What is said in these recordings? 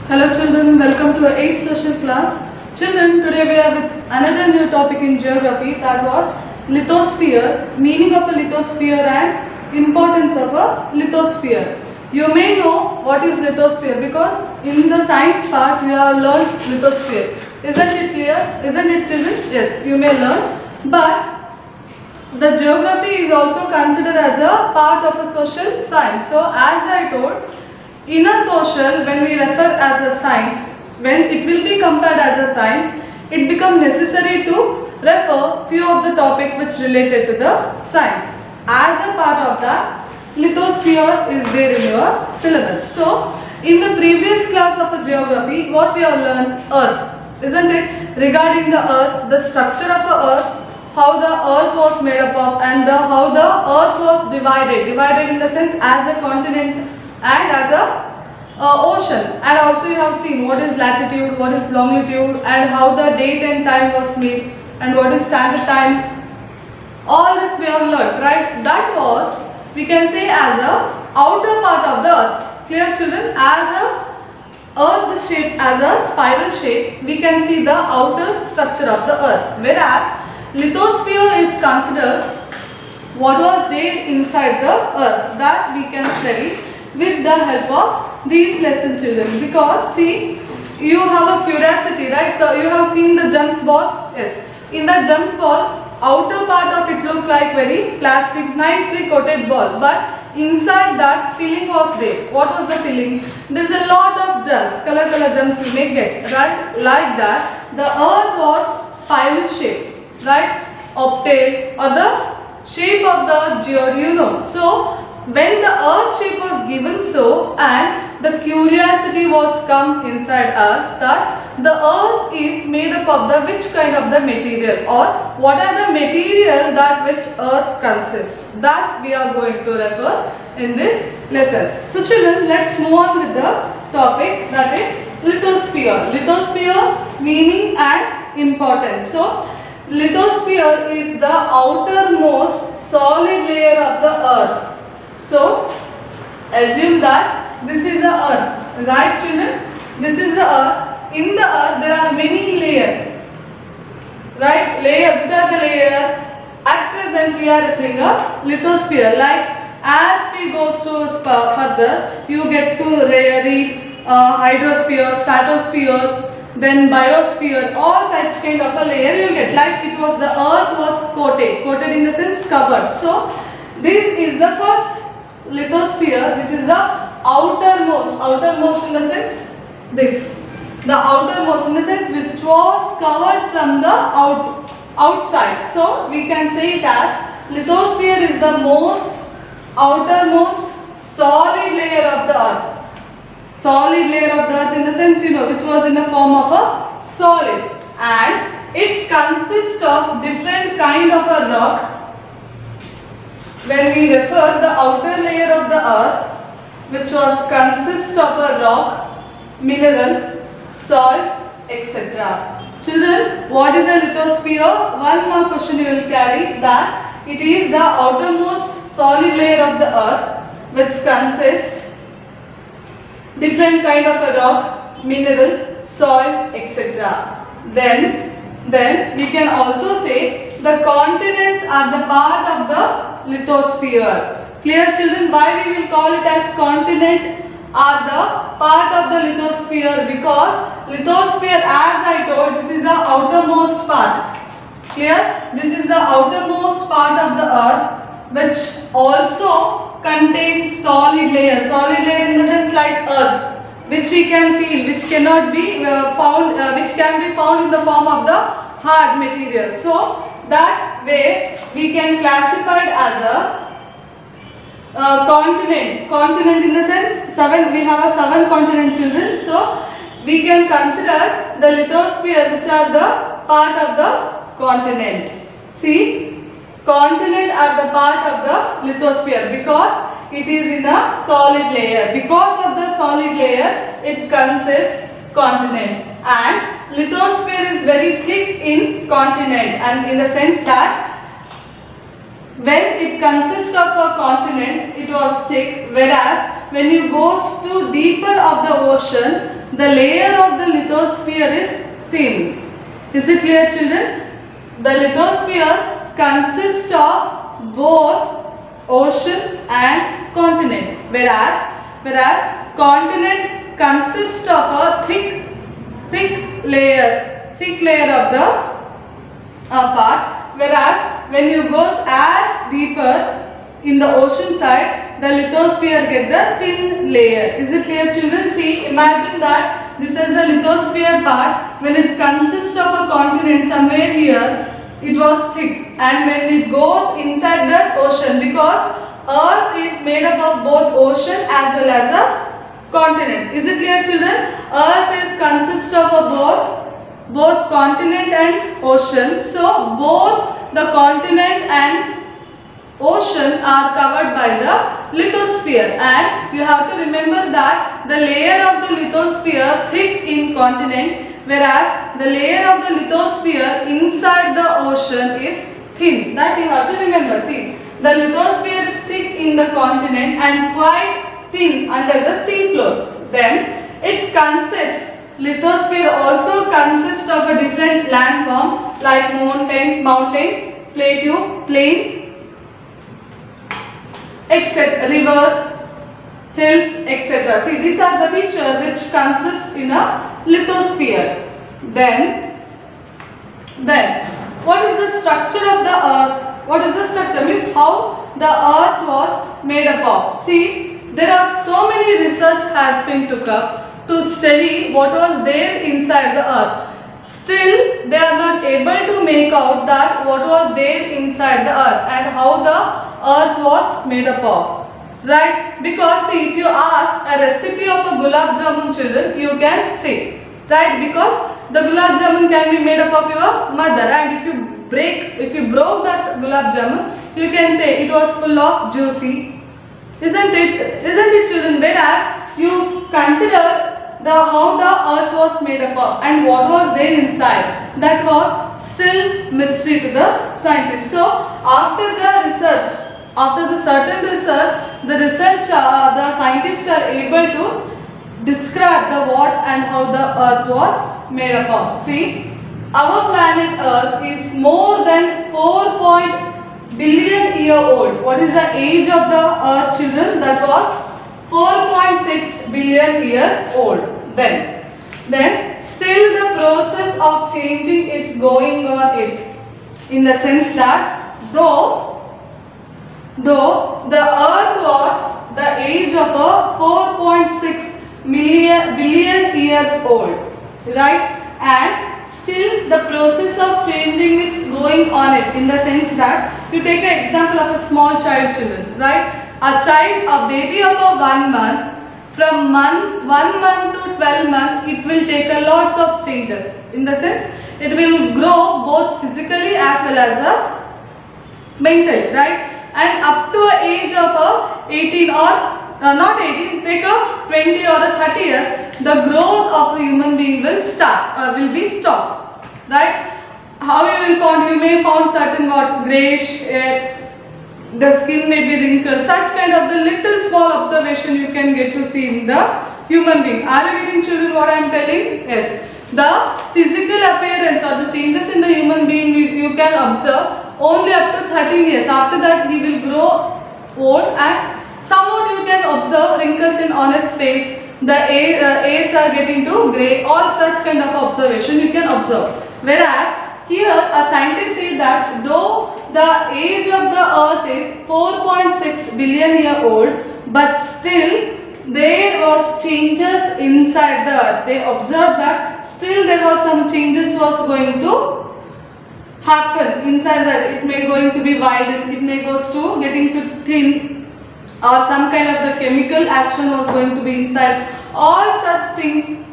Hello children, welcome to our 8th social class. Children, today we are with another new topic in geography, that was lithosphere, meaning of a lithosphere and importance of a lithosphere. You may know what is lithosphere because in the science part you have learned lithosphere. Isn't it clear? Isn't it children? Yes, you may learn. But the geography is also considered as a part of a social science. So as I told, in a social, when we refer as a science, when it will be compared as a science, it becomes necessary to refer few of the topic which related to the science. As a part of that, lithosphere is there in your syllabus. So, in the previous class of a geography, what we have learned? Earth, isn't it? Regarding the earth, the structure of the earth, how the earth was made up of, and how the earth was divided in the sense as a continent and as a ocean. And also you have seen what is latitude, what is longitude, and how the date and time was made, and what is standard time. All this we have learned, right? That was, we can say, as a outer part of the earth. Clear children? As a earth shape, as a spiral shape, we can see the outer structure of the earth. Whereas lithosphere is considered what was there inside the earth, that we can study with the help of these lesson children. Because see, you have a curiosity, right? So you have seen the jumps ball. Yes, in the jumps ball, outer part of it looked like very plastic, nicely coated ball, but inside that filling was there. What was the filling? There is a lot of jumps, color jumps you may get, right? Like that, the earth was spiral shape, right? Octave, or the shape of the geode, you know. So when the earth shape was given so, and the curiosity was come inside us that the earth is made up of the which kind of the material, or what are the material that which earth consists, that we are going to refer in this lesson. So children, let's move on with the topic, that is lithosphere. Lithosphere, meaning and importance. So lithosphere is the outermost solid layer of the earth. So, assume that this is the earth, right children? This is the earth. In the earth, there are many layers, right? Which are the layers? At present, we are referring a lithosphere. Like, as we go further, you get to read hydrosphere, stratosphere, then biosphere, all such kind of a layer you get. Like, it was the earth was coated in the sense covered. So, this is the first lithosphere, which is the outermost in the sense this, the outermost in the sense which was covered from the outside. So we can say it as lithosphere is the outermost solid layer of the earth. Solid layer of the earth in the sense, you know, which was in the form of a solid, and it consists of different kind of a rock. When we refer the outer layer of the earth, which was consists of a rock, mineral, soil, etc. Children, what is a lithosphere? One more question you will carry, that it is the outermost solid layer of the earth which consists different kind of a rock, mineral, soil, etc. Then we can also say the continents are the part of the lithosphere. Clear children? Why we will call it as continent are the part of the lithosphere? Because lithosphere, as I told, this is the outermost part. Clear? This is the outermost part of the earth which also contains solid layer. Solid layer in the sense like earth, which we can feel, which cannot be found, which can be found in the form of the hard material. So that way we can classify it as a continent. Continent in the sense we have a 7 continent children. So we can consider the lithosphere which are the part of the continent. See, continent are the part of the lithosphere because it is in a solid layer. Because of the solid layer, it consists continent, and lithosphere is very thick in continent, and in the sense that when it consists of a continent, it was thick, whereas when you go to deeper of the ocean, the layer of the lithosphere is thin. Is it clear, children? The lithosphere consists of both ocean and continent, whereas continent consists of a thick layer of the part, whereas when you go as deeper in the ocean side, the lithosphere get the thin layer. Is it clear, children? See, imagine that this is the lithosphere part. When it consists of a continent somewhere here, it was thick, and when it goes inside the ocean, because Earth is made up of both ocean as well as a continent. Is it clear, children? Earth is consists of a both continent and ocean. So both the continent and ocean are covered by the lithosphere, and you have to remember that the layer of the lithosphere thick in continent, whereas the layer of the lithosphere inside the ocean is thin. That you have to remember. See, the lithosphere is thick in the continent and quite thin under the sea floor. Then it consists, lithosphere also consists of a different landform like mountain, plateau, plain, etc., river, hills, etc. See, these are the features which consist in a lithosphere. Then what is the structure of the earth? What is the structure? Means how the earth was made up of. See, there are so many research has been took up to study what was there inside the earth. Still, they are not able to make out that what was there inside the earth and how the earth was made up of. Right? Because see, if you ask a recipe of a gulab jamun, children, you can say. Right? Because the gulab jamun can be made up of your mother, and if you broke that gulab jamun, you can say it was full of juicy. Isn't it, children? Whereas you consider how the earth was made up of and what was there inside, that was still mystery to the scientists. So after the certain research, the scientists are able to describe the what and how the earth was made up of. See, our planet Earth is more than 4 billion year old. What is the age of the earth, children? That was 4.6 billion year old. Then still the process of changing is going on it, in the sense that though the earth was the age of a 4.6 billion years old, right, and still the process of changing is going on it, in the sense that you take an example of a small child, children, right? A baby of a 1 month, from 1 month to 12 months, it will take a lots of changes, in the sense it will grow both physically as well as mentally, right? And up to an age of 18 or not 18, take a 20 or a 30 years, the growth of a human being will be stopped, right? How you may found certain grayish, the skin may be wrinkled, such kind of the little small observation you can get to see in the human being. Are you getting, children, what I am telling? Yes. The physical appearance or the changes in the human being you can observe only up to 13 years. After that he will grow old, and somewhat you can observe wrinkles on his face, the ears are getting to grey, all such kind of observation you can observe. Whereas here a scientist says that though the age of the earth is 4.6 billion year old, but still there was changes inside the earth. They observed that still there was some changes was going to happen inside the earth. It may going to be widened, it may goes to getting to thin, or some kind of the chemical action was going to be inside. All such things,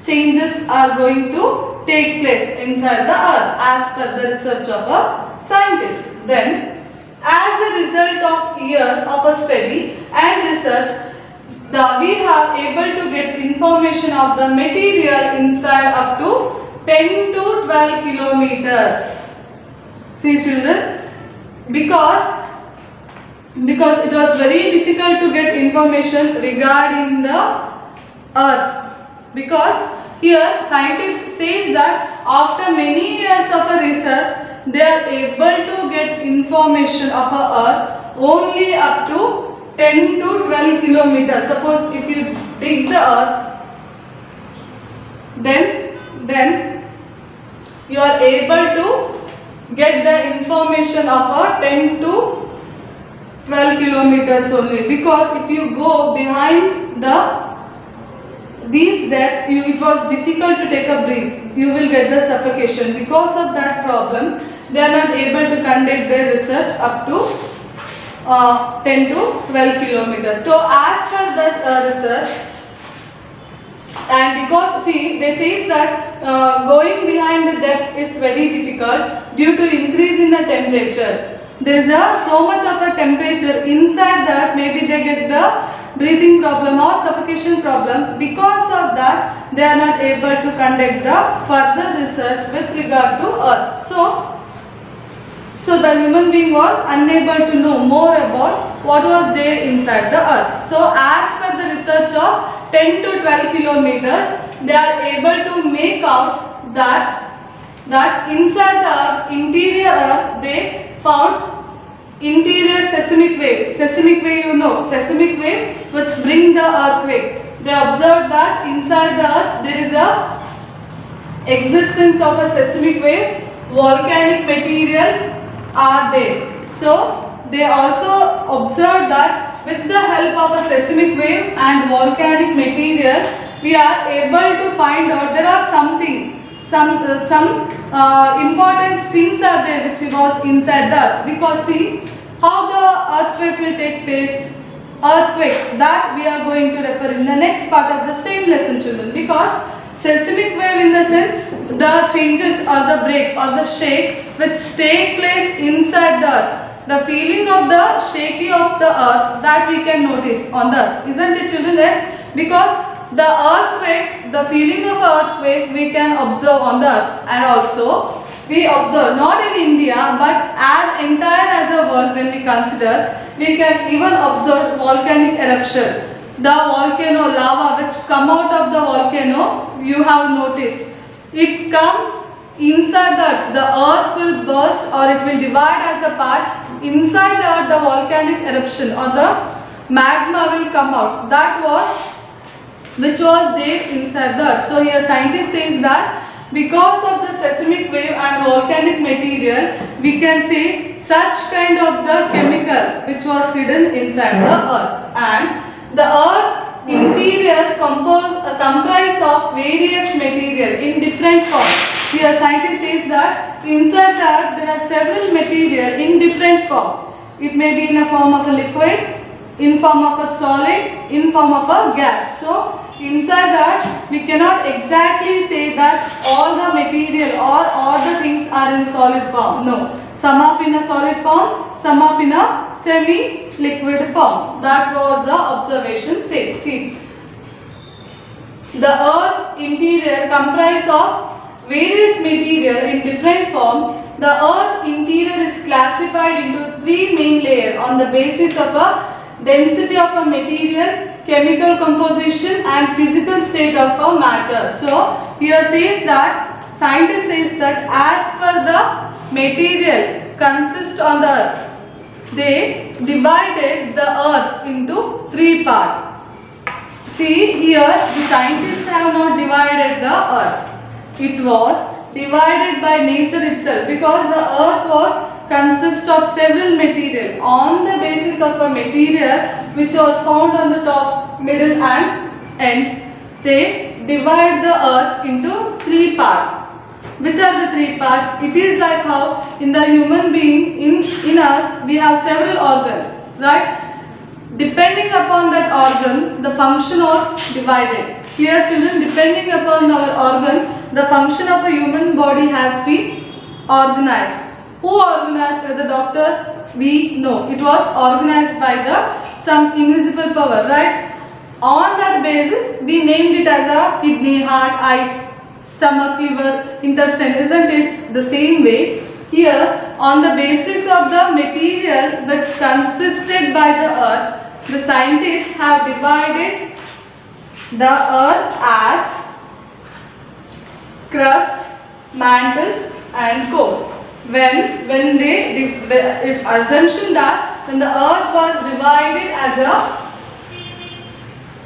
changes are going to take place inside the earth as per the research of a scientist. Then, as a result of year of a study and research, we have able to get information of the material inside up to 10 to 12 kilometers. See, children, because because it was very difficult to get information regarding the earth. Because here scientists says that after many years of a research, they are able to get information of a earth only up to 10 to 12 kilometers. Suppose if you dig the earth, then you are able to get the information of a 10 to 12 kilometers only, because if you go behind these depth, it was difficult to take a breath. You will get the suffocation. Because of that problem, they are not able to conduct their research up to 10 to 12 kilometers. So as per this research, and because see, they say that going behind the depth is very difficult due to increase in the temperature. There is so much of a temperature inside that maybe they get the breathing problem or suffocation problem. Because of that, they are not able to conduct the further research with regard to earth. So the human being was unable to know more about what was there inside the earth. So as per the research of 10 to 12 kilometers, they are able to make out that inside the earth, interior earth, they found interior seismic wave. Seismic wave, you know, seismic wave which bring the earthquake. They observed that inside the earth there is a existence of a seismic wave, volcanic material are there. So they also observed that with the help of a seismic wave and volcanic material, we are able to find out there are some important things are there which was inside the earth. Because see how the earthquake will take place. Earthquake, that we are going to refer in the next part of the same lesson, children. Because seismic wave in the sense the changes or the break or the shake which take place inside the earth. The feeling of the shaky of the earth that we can notice on the earth, isn't it, children? Yes, because the earthquake, the feeling of earthquake we can observe on the earth, and also we observe not in India but as entire as a world. When we consider, we can even observe volcanic eruption. The volcano lava which come out of the volcano, you have noticed, it comes inside the earth will burst or it will divide as a part. Inside the earth, the volcanic eruption or the magma will come out. That was which was there inside the earth. So here scientist says that because of the seismic wave and volcanic material, we can say such kind of the chemical which was hidden inside the earth. And the earth interior comprise of various material in different forms. Here scientist says that inside the earth there are several material in different form. It may be in a form of a liquid, in form of a solid, in form of a gas. So inside that we cannot exactly say that all the material or all the things are in solid form. No, some are in a solid form, some are in a semi-liquid form. That was the observation say. See, the earth interior comprise of various material in different form. The earth interior is classified into three main layers on the basis of a density of a material, chemical composition and physical state of a matter. So here says that, scientist says that as per the material consist on the earth, they divided the earth into three parts. See here the scientists have not divided the earth. It was divided by nature itself, because the earth was consist of several material. On the basis of a material which was found on the top, middle and end, they divide the earth into three parts. Which are the three parts? It is like how in the human being, in us we have several organs, right? Depending upon that organ, the function was divided. Here children, depending upon our organ, the function of a human body has been organized. Who organized? By the doctor? We know. It was organized by some invisible power, right? On that basis, we named it as a kidney, heart, eyes, stomach, liver, intestine, isn't it? The same way, Here, on the basis of the material which consisted by the earth, the scientists have divided the earth as crust, mantle and core. When they assumption that when the earth was divided as a,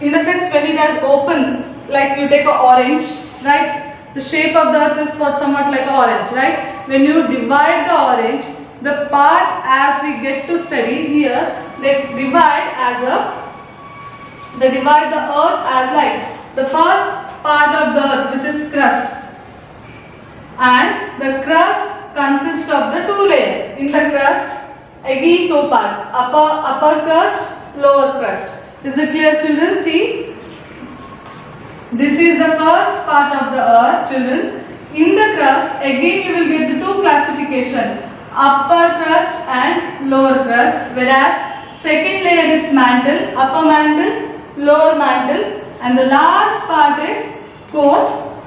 in a sense, when it has open, like you take a orange, right? The shape of the earth is somewhat like an orange, right? When you divide the orange, the part as we get to study here, they divide the earth as like the first part of the earth, which is crust, and the crust consists of the two layers. In the crust, again two parts, upper crust, lower crust. Is it clear, children? See, this is the first part of the earth, children. In the crust, again you will get the two classification, upper crust and lower crust, whereas second layer is mantle, upper mantle, lower mantle, and the last part is core,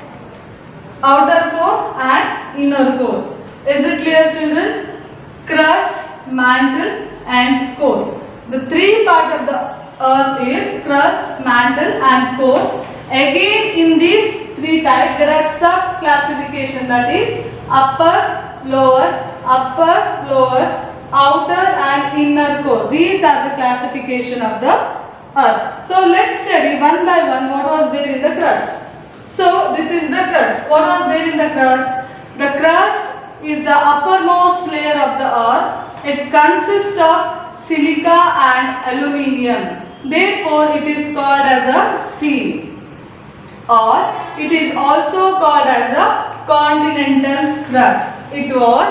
outer core and inner core. Is it clear, children? Crust, mantle and core. The three part of the earth is crust, mantle and core. Again, in these three types there are sub classification, that is upper, lower, outer and inner core. These are the classification of the earth. So let's study one by one what was there in the crust. So this is the crust. What was there in the crust? The crust is the uppermost layer of the earth. It consists of silica and aluminium. Therefore, it is called as a sea, or it is also called as a continental crust. It was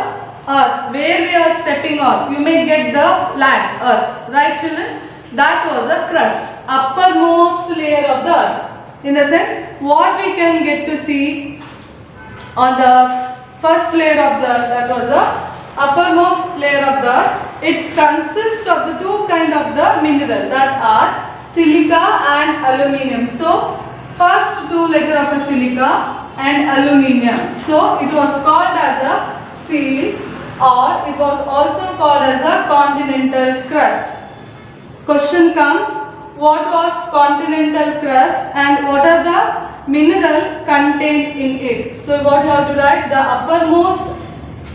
earth where we are stepping on. You may get the land, earth, right, children? That was a crust, uppermost layer of the earth. In the sense, what we can get to see on the first layer of the earth, that was the uppermost layer of the earth. It consists of the two kind of the mineral, that are silica and aluminium. So first two letter of a silica and aluminium. So it was called as a seal, or it was also called as a continental crust. Question comes, what was continental crust and what are the mineral contained in it? So what you have to write, the uppermost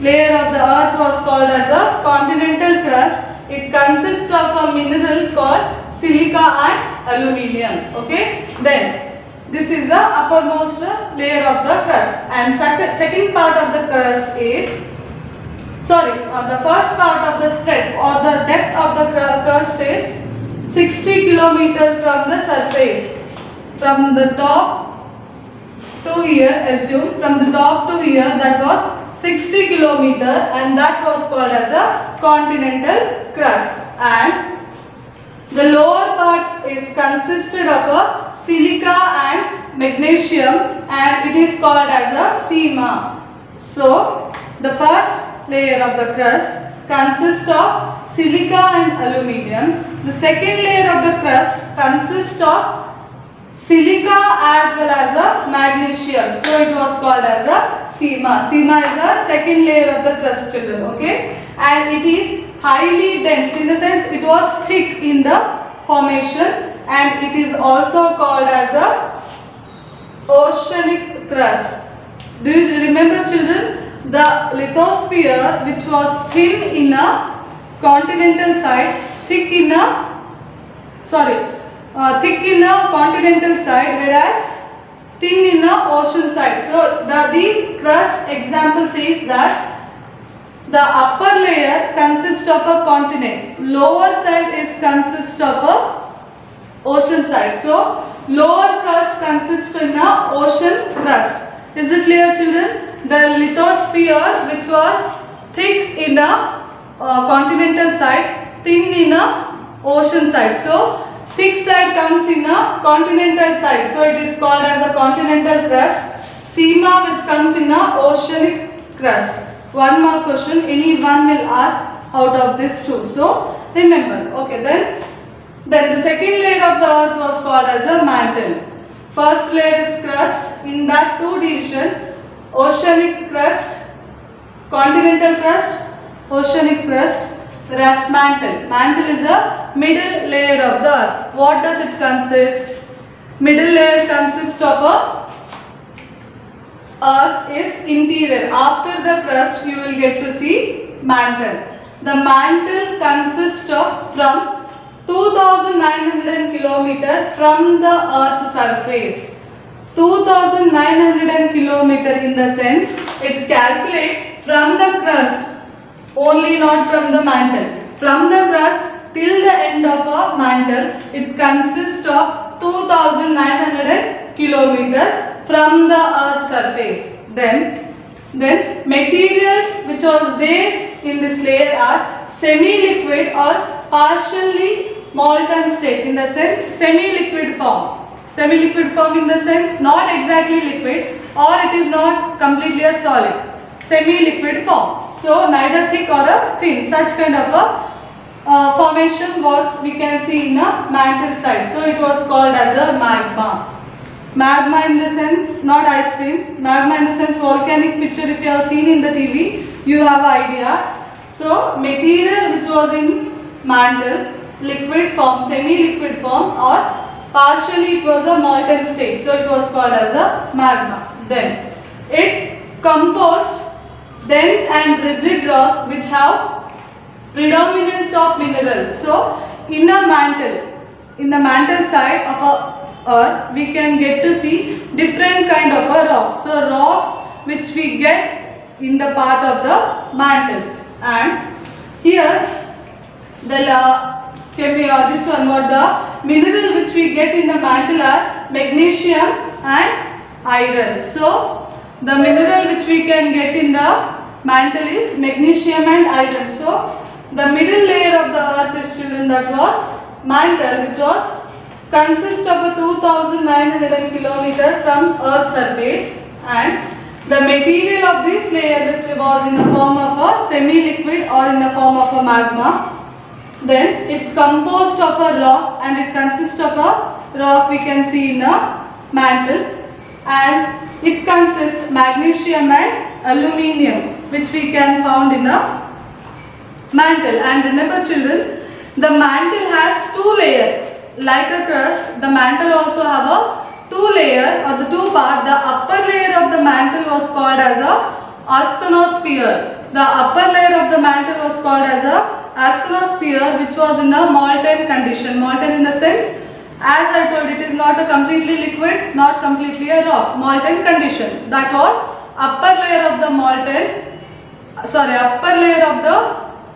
layer of the earth was called as a continental crust. It consists of a mineral called silica and aluminium. Okay, then this is the uppermost layer of the crust, and second part of the crust is, the first part of the spread or the depth of the crust is 60 kilometers from the surface. From the top to here, assume from the top to here, that was 60 kilometer, and that was called as a continental crust. And the lower part is consisted of a silica and magnesium, and it is called as a seema. So the first layer of the crust consists of silica and aluminium. The second layer of the crust consists of silica as well as a magnesium. So it was called as a seema. Seema is the second layer of the crust, children. Okay, and it is highly dense, in the sense it was thick in the formation, and it is also called as a oceanic crust. Do you remember, children, the lithosphere, which was thin in a continental side, thick in a continental side, whereas thin in a ocean side. So these crust example says that the upper layer consists of a continent, lower side is consists of a ocean side. So lower crust consists in a ocean crust. Is it clear, children? The lithosphere, which was thick in a continental side, thin in a ocean side. So thick side comes in a continental side, so it is called as a continental crust. Seema, which comes in a oceanic crust. One more question, anyone will ask out of this two. So remember, okay, then the second layer of the earth was called as a mantle. First layer is crust. In that two division, oceanic crust Continental crust, oceanic crust, whereas mantle. Mantle is the middle layer of the earth. What does it consist? Middle layer consists of a earth is interior. After the crust you will get to see mantle. The mantle consists of from 2900 km from the earth surface. 2900 km in the sense it calculates from the crust only, not from the mantle. From the crust till the end of a mantle it consists of 2900 km from the earth surface. Then material which was there in this layer are semi-liquid or partially molten state, in the sense semi-liquid form. Semi-liquid form in the sense not exactly liquid or it is not completely a solid. Semi-liquid form. So neither thick or a thin. Such kind of a formation was we can see in a mantle side. So it was called as a magma. Magma in the sense not ice cream. Magma in the sense volcanic picture. If you have seen in the TV, you have idea. So material which was in mantle, liquid form, semi-liquid form or partially it was a molten state. So it was called as a magma. Then it composed dense and rigid rock which have predominance of minerals. So in a mantle, in the mantle side of a earth we can get to see different kind of a rocks. So rocks which we get in the part of the mantle, and here this one, what the mineral which we get in the mantle are magnesium and iron. So the mineral which we can get in the mantle is magnesium and iron. So the middle layer of the earth is children, that was mantle, which was consists of a 2900 km from earth surface, and the material of this layer which was in the form of a semi-liquid or in the form of a magma. Then it composed of a rock, and it consists of a rock we can see in a mantle, and it consists magnesium and aluminium which we can found in a mantle. And remember children, the mantle has two layers. Like a crust, the mantle also have a two layer or the two part. The upper layer of the mantle was called as a asthenosphere. The upper layer of the mantle was called as a asthenosphere, which was in a molten condition. Molten in the sense, as I told, it is not a completely liquid, not completely a rock. Molten condition. That was upper layer of the upper layer of the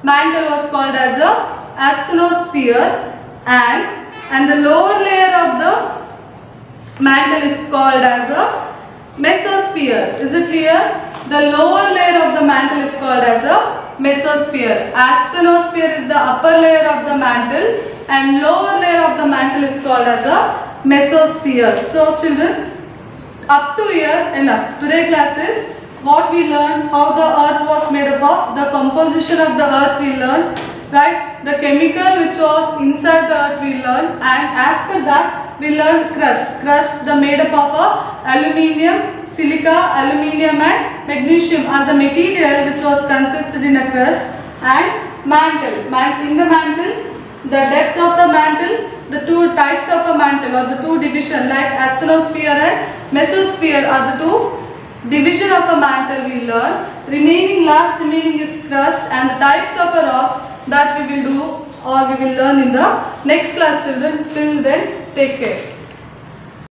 mantle was called as a asthenosphere, and the lower layer of the mantle is called as a mesosphere. Is it clear? The lower layer of the mantle is called as a mesosphere. Asthenosphere is the upper layer of the mantle, and lower layer of the mantle is called as a mesosphere. So children, up to here enough. Today class is what we learned, how the earth was made up of, the composition of the earth we learned, right? The chemical which was inside the earth we learned, and as per that we learned crust. Crust, the made up of aluminium, silica, aluminium and magnesium are the material which was consisted in a crust, and mantle. In the mantle, the depth of the mantle, the two types of a mantle or the two division like asthenosphere and mesosphere are the two division of a mantle we learn. Last remaining is crust and the types of a rocks that we will do or we will learn in the next class children. Till then, take care.